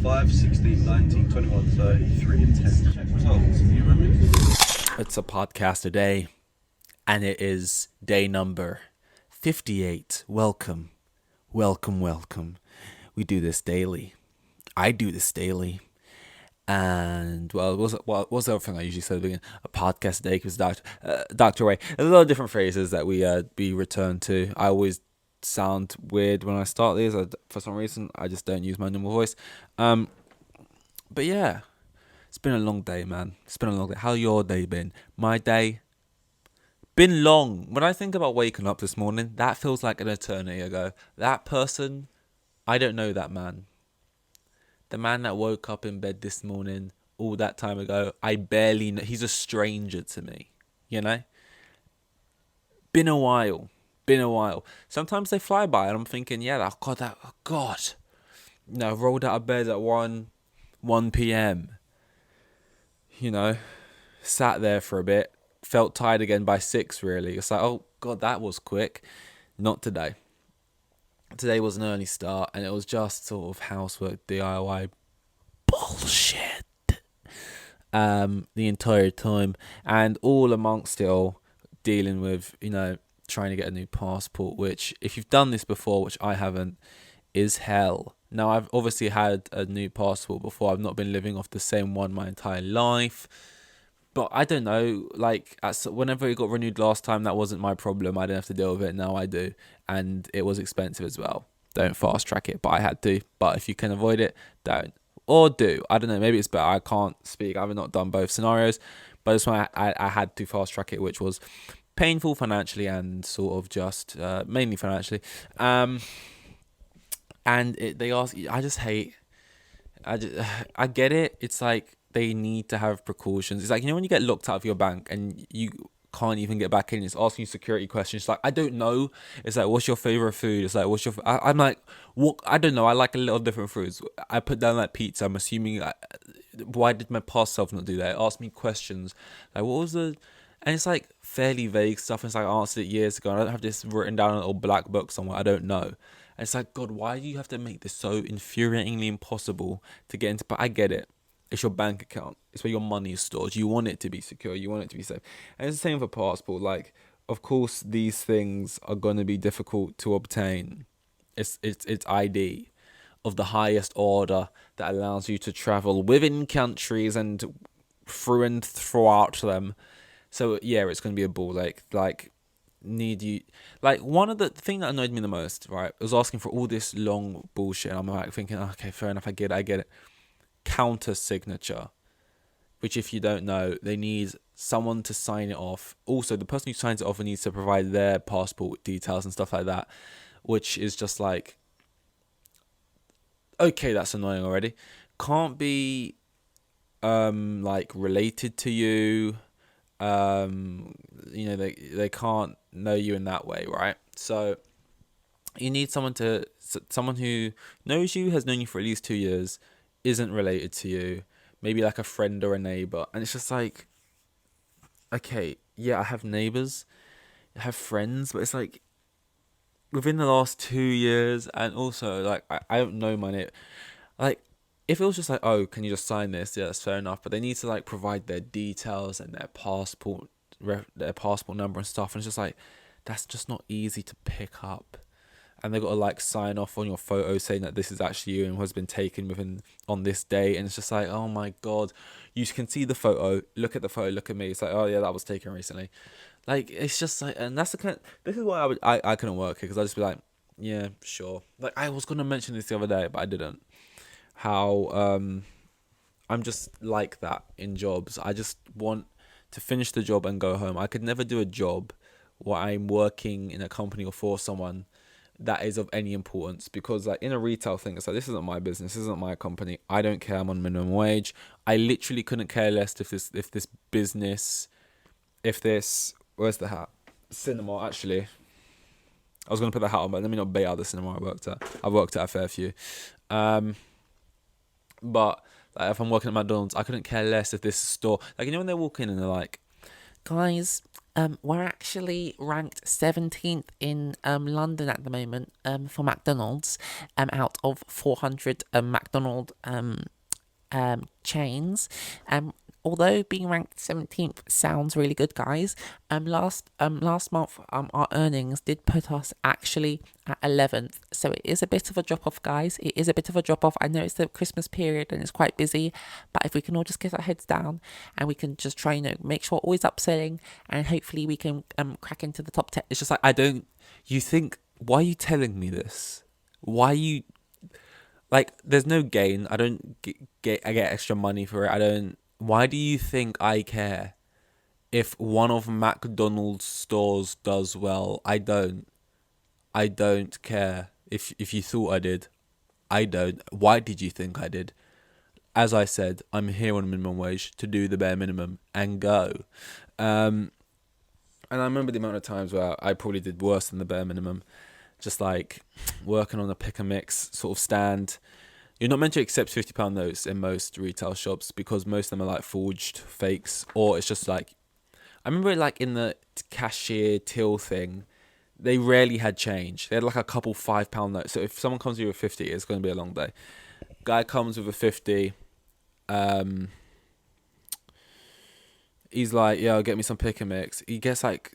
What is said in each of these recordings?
5, 16, 19, 21, 33, and 10. Check results. You remember? It's a podcast today, and it is day number 58. Welcome. We do this daily. I do this daily. And, well, what's the other thing I usually say at the beginning? A podcast today, because Dr. Ray. There's a lot of different phrases that we return to. I always sound weird when I start these. For some reason, I just don't use my normal voice. But yeah, it's been a long day, man. It's been a long day. How your day been? My day been long. When I think about waking up this morning, that feels like an eternity ago. That person, I don't know that man. The man that woke up in bed this morning all that time ago, I barely know. He's a stranger to me, you know? Been a while. Sometimes they fly by and I'm thinking, yeah, God. You know, rolled out of bed at 1 p.m. You know, sat there for a bit, felt tired again by 6 really. It's like, oh God, that was quick. Not today. Today was an early start and it was just sort of housework, DIY bullshit the entire time, and all amongst it all dealing with, you know, trying to get a new passport, which if you've done this before, which I haven't, is hell. Now, I've obviously had a new passport before. I've not been living off the same one my entire life. But I don't know, like, whenever it got renewed last time, that wasn't my problem. I didn't have to deal with it. Now I do. And it was expensive as well. Don't fast track it, but I had to. But if you can avoid it, don't. Or do. I don't know. Maybe it's better. I can't speak. I've not done both scenarios. But this one, I had to fast track it, which was painful financially and sort of just mainly financially. And they ask, I just hate, I get it. It's like, they need to have precautions. It's like, you know, when you get locked out of your bank and you can't even get back in, it's asking you security questions. It's like, I don't know. It's like, what's your favorite food? It's like, I'm like, what? I don't know. I like a lot of different foods. I put down that pizza. I'm assuming, why did my past self not do that? It asked me questions. Like, what was the... And it's like fairly vague stuff. It's like, I answered it years ago. And I don't have this written down in a little black book somewhere. I don't know. And it's like, God, why do you have to make this so infuriatingly impossible to get into? But I get it. It's your bank account. It's where your money is stored. You want it to be secure. You want it to be safe. And it's the same for passport. Like, of course, these things are going to be difficult to obtain. It's ID of the highest order that allows you to travel within countries and through and throughout them. So yeah, it's going to be a ball. Like need you, like, one of the thing that annoyed me the most, right, was asking for all this long bullshit. And I'm like thinking, okay, fair enough, I get it. Counter signature, which, if you don't know, they need someone to sign it off. Also, the person who signs it off needs to provide their passport details and stuff like that, which is just like, okay, that's annoying already. Can't be like related to you. You know, they can't know you in that way, right? So you need someone who knows you, has known you for at least 2 years, isn't related to you, maybe like a friend or a neighbor. And it's just like, okay, yeah, I have neighbors, I have friends, but it's like, within the last 2 years, and also, like, I don't know my neighbor. Like, if it was just like, oh, can you just sign this? Yeah, that's fair enough. But they need to, like, provide their details and their passport number and stuff. And it's just like, that's just not easy to pick up. And they've got to, like, sign off on your photo saying that this is actually you and has been taken on this day. And it's just like, oh my God, you can see the photo, look at the photo, look at me. It's like, oh yeah, that was taken recently. Like, it's just like, and that's the kind. This is why I couldn't work here, because I'd just be like, yeah, sure. Like, I was gonna mention this the other day, but I didn't. How I'm just like that in jobs. I just want to finish the job and go home. I could never do a job where I'm working in a company or for someone that is of any importance, because, like, in a retail thing, it's like, this isn't my business, this isn't my company. I don't care. I'm on minimum wage. I literally couldn't care less if this business, where's the hat? Cinema, actually. I was gonna put the hat on, but let me not bait out the cinema I worked at. I've worked at a fair few. But like, if I'm working at McDonald's, I couldn't care less if this store, like, you know, when they walk in and they're like, guys, We're actually ranked 17th in London at the moment for McDonald's out of 400 McDonald chains. Although being ranked 17th sounds really good, guys, last month our earnings did put us actually at 11th, so it is a bit of a drop off, guys. It is a bit of a drop off. I know it's the Christmas period and it's quite busy, but if we can all just get our heads down and we can just try, make sure we're always upselling, and hopefully we can crack into the top 10. It's just like, I don't. You think, why are you telling me this? Why are you like? There's no gain. I don't get. I get extra money for it. I don't. Why do you think I care? If one of McDonald's stores does well, I don't. I don't care. If you thought I did, I don't. Why did you think I did? As I said, I'm here on minimum wage to do the bare minimum and go. And I remember the amount of times where I probably did worse than the bare minimum. Just like working on a pick and mix sort of stand. You're not meant to accept £50 notes in most retail shops because most of them are like forged fakes, or it's just like, I remember like in the cashier till thing, they rarely had change. They had like a couple £5 notes. So if someone comes to you with 50, it's going to be a long day. Guy comes with a 50. He's like, yeah, get me some pick and mix. He gets like,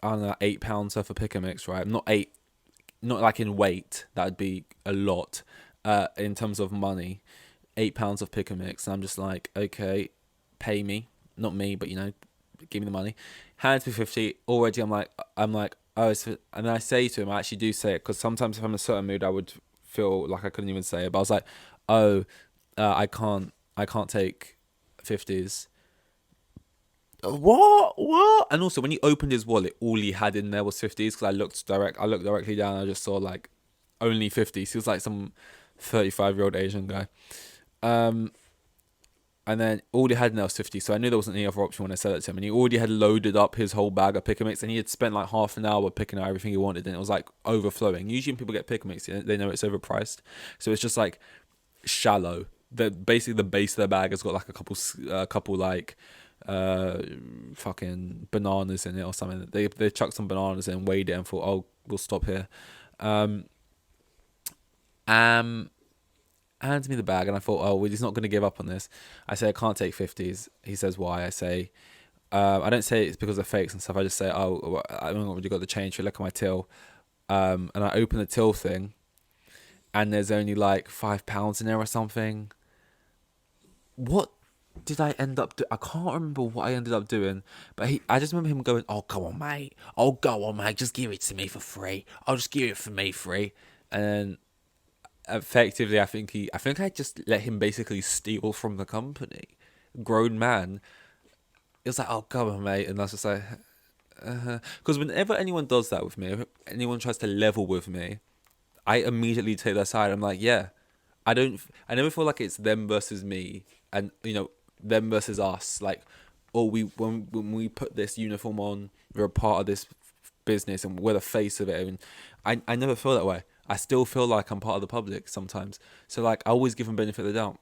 I don't know, £8 worth of pick and mix, right? Not like in weight. That would be a lot. In terms of money, £8 of pick and mix. And I'm just like, okay, pay me, not me, but give me the money. Hands me 50. Already, I'm like, oh, and then I say to him, I actually do say it, because sometimes if I'm in a certain mood, I would feel like I couldn't even say it. But I was like, oh, I can't take 50s. What? And also, when he opened his wallet, all he had in there was 50s. Because I looked directly down. And I just saw like only 50s. He was like some 35-year-old Asian guy. And then all he had in there was 50. So I knew there wasn't any other option when I said it to him. And he already had loaded up his whole bag of pick and mix. And he had spent like half an hour picking out everything he wanted. And it was like overflowing. Usually when people get pick and mix, they know it's overpriced. So it's just like shallow. Basically the base of the bag has got like a couple like fucking bananas in it or something. They chucked some bananas in, weighed it, and thought, oh, we'll stop here. Hands me the bag, and I thought, oh, well, he's not going to give up on this. I say, I can't take 50s. He says, why? I say, I don't say it's because of fakes and stuff. I just say, oh, I haven't really got the change. Look at my till. And I open the till thing, and there's only like £5 in there or something. What did I end up doing? I can't remember what I ended up doing, but I just remember him going, oh, go on, mate. Oh, go on, mate. Just give it to me for free. I'll just give it for me free. And then effectively, I think I just let him basically steal from the company. Grown man. It was like, oh, come on, mate. And I was just like, because whenever anyone does that with me, if anyone tries to level with me, I immediately take their side. I'm like, yeah, I never feel like it's them versus me, and them versus us. Like, oh, when we put this uniform on, we're a part of this business and we're the face of it. And I never feel that way. I still feel like I'm part of the public sometimes. So like, I always give him benefit of the doubt.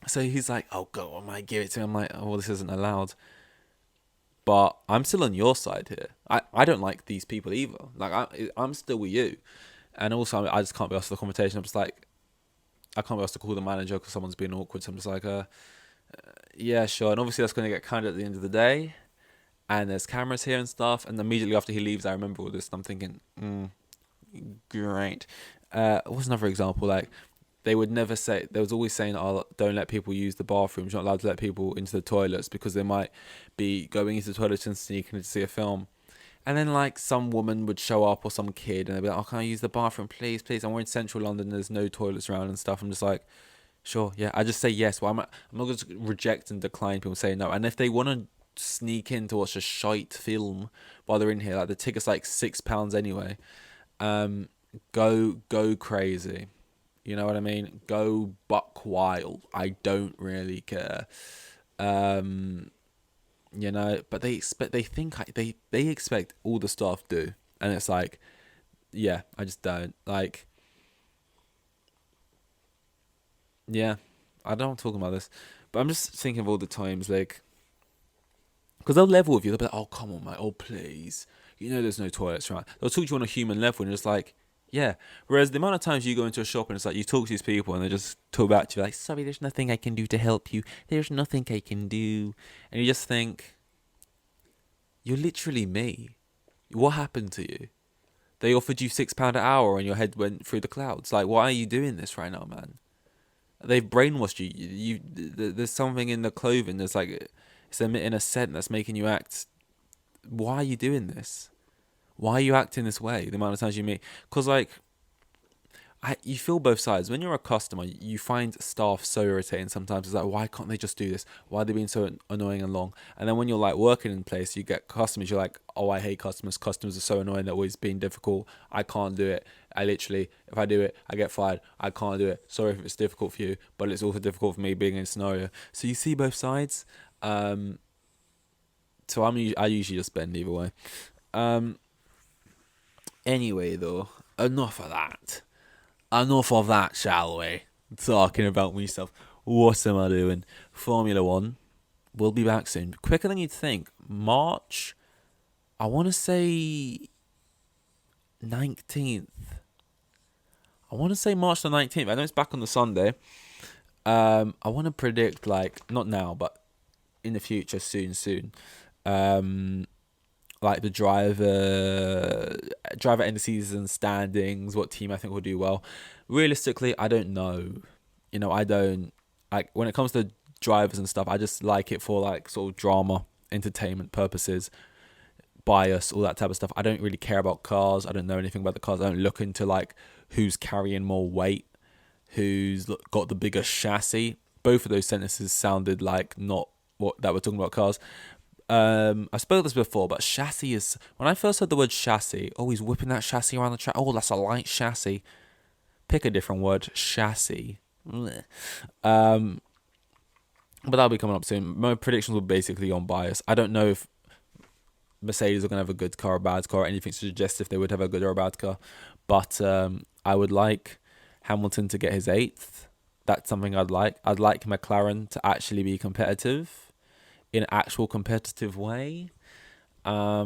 So he's like, oh, go on, mate, give it to me. I'm like, oh, well, this isn't allowed. But I'm still on your side here. I don't like these people either. Like, I'm still with you. And also, I just can't be asked for the conversation. I'm just like, I can't be asked to call the manager because someone's being awkward. So I'm just like, yeah, sure. And obviously that's going to get counted at the end of the day. And there's cameras here and stuff. And immediately after he leaves, I remember all this. And I'm thinking, great. What's another example? Like, they would never say, they was always saying, oh, don't let people use the bathrooms. You're not allowed to let people into the toilets because they might be going into the toilets and sneaking to see a film. And then like some woman would show up or some kid and they'd be like, oh, can I use the bathroom? Please. And we're in central London. There's no toilets around and stuff. I'm just like, sure. Yeah. I just say yes. Well, I'm not going to reject and decline people saying no. And if they want to sneak in to watch a shite film while they're in here, like the ticket's like £6 anyway. Go crazy. You know what I mean? Go buck wild. I don't really care. But they expect all the staff do, and it's like, yeah, I just don't like. Yeah, I don't want to talk about this, but I'm just thinking of all the times like, Because they'll level with you. They'll be like, oh, come on, mate. Oh, please. You know there's no toilets, right? They'll talk to you on a human level and you're just like, yeah. Whereas the amount of times you go into a shop and it's like you talk to these people and they just talk back to you like, sorry, there's nothing I can do to help you. There's nothing I can do. And you just think, you're literally me. What happened to you? They offered you £6 an hour and your head went through the clouds. Like, why are you doing this right now, man? They've brainwashed you. There's something in the clothing that's like, it's emitting a scent that's making you act. Why are you doing this? Why are you acting this way? The amount of times you meet, because like, you feel both sides. When you're a customer, you find staff so irritating sometimes. It's like, why can't they just do this? Why are they being so annoying and long? And then when you're like working in place, you get customers. You're like, oh, I hate customers. Customers are so annoying. They're always being difficult. I can't do it. If I do it, I get fired. I can't do it. Sorry if it's difficult for you, but it's also difficult for me being in a scenario. So you see both sides. So I usually just bend either way. Anyway, though, enough of that. Enough of that, shall we? Talking about myself. What am I doing? Formula One will be back soon. Quicker than you'd think. March, I want to say 19th. I want to say March the 19th. I know it's back on the Sunday. I want to predict, like, not now, but in the future, soon. Like the driver end of season standings, what team I think will do well. Realistically, I don't know. You know, I don't like when it comes to drivers and stuff. I just like it for like sort of drama, entertainment purposes, bias, all that type of stuff. I don't really care about cars. I don't know anything about the cars. I don't look into like who's carrying more weight, who's got the bigger chassis. Both of those sentences sounded like not what that we're talking about cars. I spoke this before, but chassis is, when I first heard the word chassis, oh, he's whipping that chassis around the track. Oh, that's a light chassis. Pick a different word, chassis. But that'll be coming up soon. My predictions were basically on bias. I don't know if Mercedes are going to have a good car or a bad car, or anything to suggest if they would have a good or a bad car. But I would like Hamilton to get his 8th. That's something I'd like. I'd like McLaren to actually be competitive in an actual competitive way. I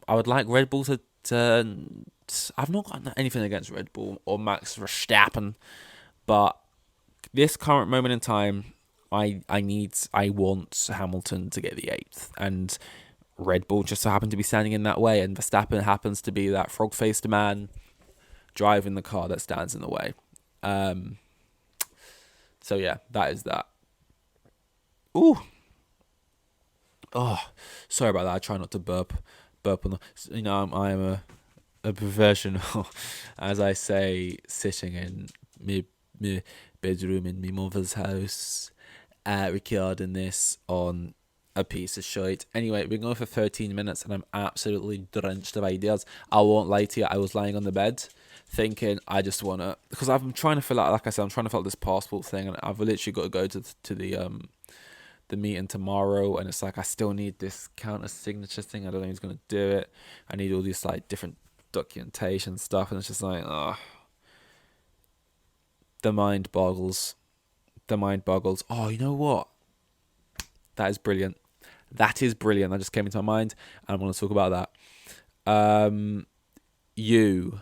would like Red Bull to I've not got anything against Red Bull or Max Verstappen, but this current moment in time, I want Hamilton to get the 8th, and Red Bull just so happen to be standing in that way, and Verstappen happens to be that frog-faced man driving the car that stands in the way. So yeah, that is that. Ooh. Oh, sorry about that. I try not to burp on the. You know, I am a professional, as I say, sitting in my bedroom in my mother's house, recording this on a piece of shit. Anyway, we've been going for 13 minutes, and I'm absolutely drenched of ideas. I won't lie to you. I was lying on the bed, thinking I just wanna, because I'm trying to fill out. Like I said, I'm trying to fill out this passport thing, and I've literally got to go to the meeting tomorrow, and it's like I still need this counter signature thing. I don't know who's gonna do it. I need all these like different documentation stuff, and it's just like, the mind boggles. Oh, you know what? That is brilliant. That just came into my mind, and I want to talk about that. You,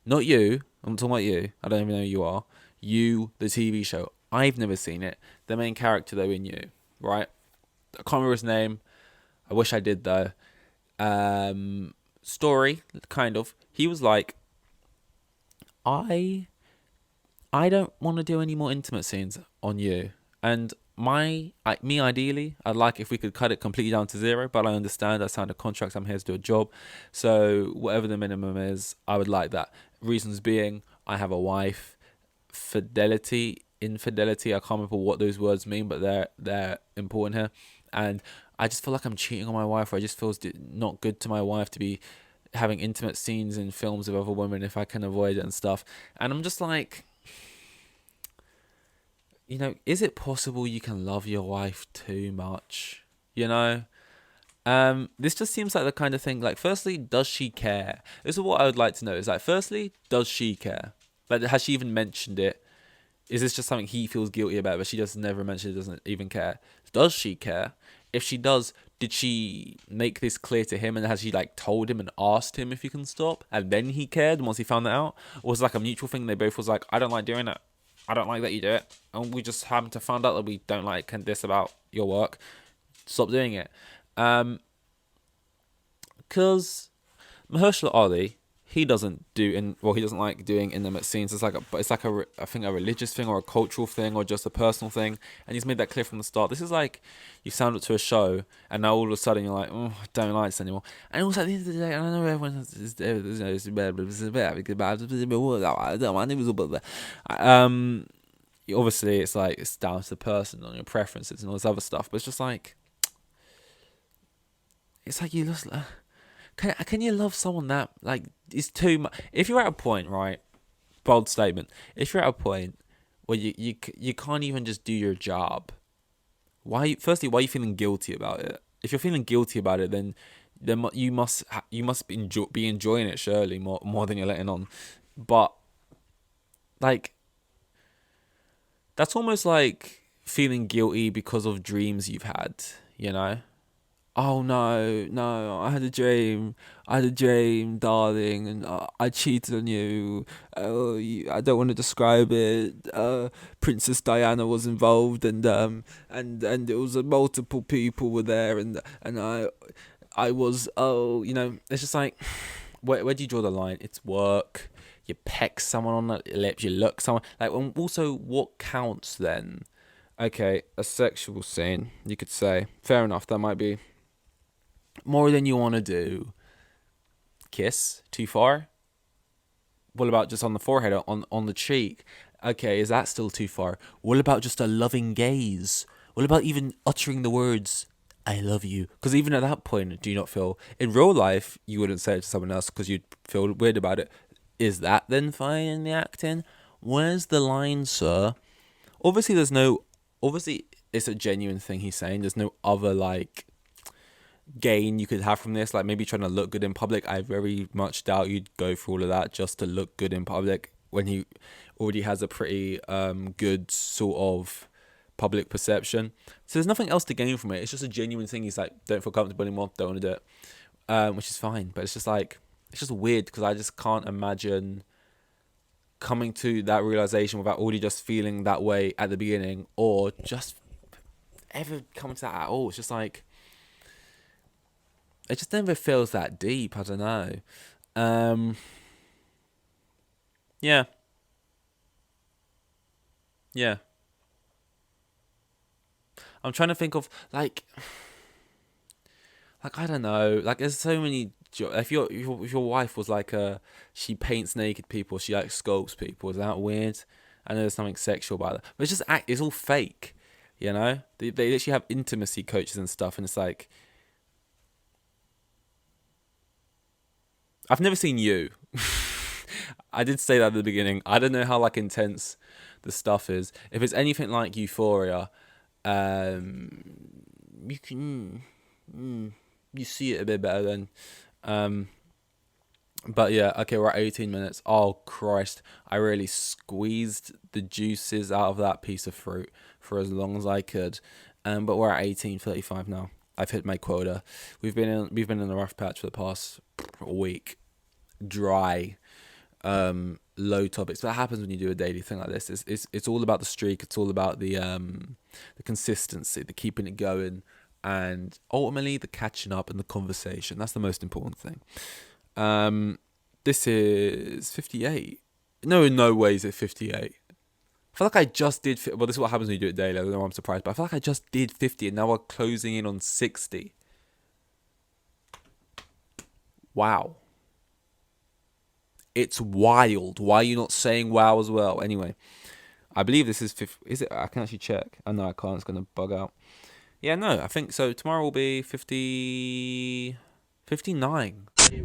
not you. I'm talking about you. I don't even know who you are. You, the TV show. I've never seen it. The main character, though, in You, right? I can't remember his name. I wish I did, though. Story, kind of. He was like, I don't want to do any more intimate scenes on You. And me, ideally, I'd like if we could cut it completely down to 0, but I understand I signed a contract. I'm here to do a job. So whatever the minimum is, I would like that. Reasons being, I have a wife. Infidelity, I can't remember what those words mean, but they're important here. And I just feel like I'm cheating on my wife, or it just feels not good to my wife to be having intimate scenes in films with other women if I can avoid it and stuff. And I'm just like, you know, is it possible you can love your wife too much? You know? This just seems like the kind of thing, like, firstly, does she care? This is what I would like to know. Is like, firstly, does she care? Like, has she even mentioned it? Is this just something he feels guilty about, but she just never mentioned it, doesn't even care? Does she care? If she does, did she make this clear to him, and has she like told him and asked him if he can stop, and then he cared once he found that out? Or was it like a mutual thing? They both was like, I don't like doing it. I don't like that you do it, and we just happened to find out that we don't like this about your work. Stop doing it. Because Mahershala Ali, he doesn't he doesn't like doing intimate scenes. It's like I think a religious thing or a cultural thing or just a personal thing, and he's made that clear from the start. This is like you sound up to a show, and now all of a sudden you're like, oh, I don't like this anymore. And also at the end of the day, I know everyone obviously it's like it's down to the person on your preferences and all this other stuff, but it's just like you just can you love someone that like is too much? If you're at a point, right, bold statement, if you're at a point where you can't even just do your job, why are you feeling guilty about it? If you're feeling guilty about it, then you must be enjoying it, surely, more than you're letting on. But like, that's almost like feeling guilty because of dreams you've had, you know? Oh no, I had a dream, darling, and I cheated on you. Oh, I don't want to describe it. Princess Diana was involved, and it was multiple people were there, and I was, it's just like, where do you draw the line? It's work. You peck someone on the lips, you look someone like. Also, what counts then? Okay, a sexual scene, you could say. Fair enough, that might be more than you want to do. Kiss, too far? What about just on the forehead, on the cheek? Okay, is that still too far? What about just a loving gaze? What about even uttering the words, I love you? Because even at that point, do you not feel, in real life, you wouldn't say it to someone else because you'd feel weird about it. Is that then fine in the acting? Where's the line, sir? Obviously, it's a genuine thing he's saying. There's no other, like, gain you could have from this, like maybe trying to look good in public. I very much doubt you'd go for all of that just to look good in public when he already has a pretty good sort of public perception. So there's nothing else to gain from it. It's just a genuine thing. He's like, don't feel comfortable anymore, don't want to do it, which is fine. But it's just like, it's just weird because I just can't imagine coming to that realization without already just feeling that way at the beginning, or just ever coming to that at all. It's just like, it just never feels that deep. I don't know. Yeah. I'm trying to think of like I don't know. Like there's so many. If your wife was like she paints naked people, she like sculpts people. Is that weird? I know there's something sexual about that, but it's just it's all fake. You know, they literally have intimacy coaches and stuff, and it's like, I've never seen You. I did say that at the beginning. I don't know how like intense the stuff is. If it's anything like Euphoria, you can you see it a bit better then. But yeah, okay, we're at 18 minutes. Oh Christ, I really squeezed the juices out of that piece of fruit for as long as I could. But we're at 18:35 now. I've hit my quota. We've been in a rough patch for the past week. Dry, low topics. That happens when you do a daily thing like this. It's all about the streak. It's all about the consistency, the keeping it going, and ultimately the catching up and the conversation. That's the most important thing. This is 58. No, in no way is it 58. I feel like I just did. Well, this is what happens when you do it daily. I don't know why I'm surprised, but I feel like I just did 50, and now we're closing in on 60. Wow. It's wild. Why are you not saying wow as well? Anyway, I believe this is 50. Is it? I can actually check. Oh, no, I can't. It's going to bug out. Yeah, no, I think so. Tomorrow will be 59. With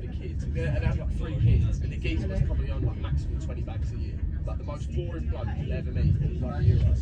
the kids, and I've got 3 kids, and the geezer was probably on like maximum 20 bags a year. Like the most boring bloke you'll ever meet. Like,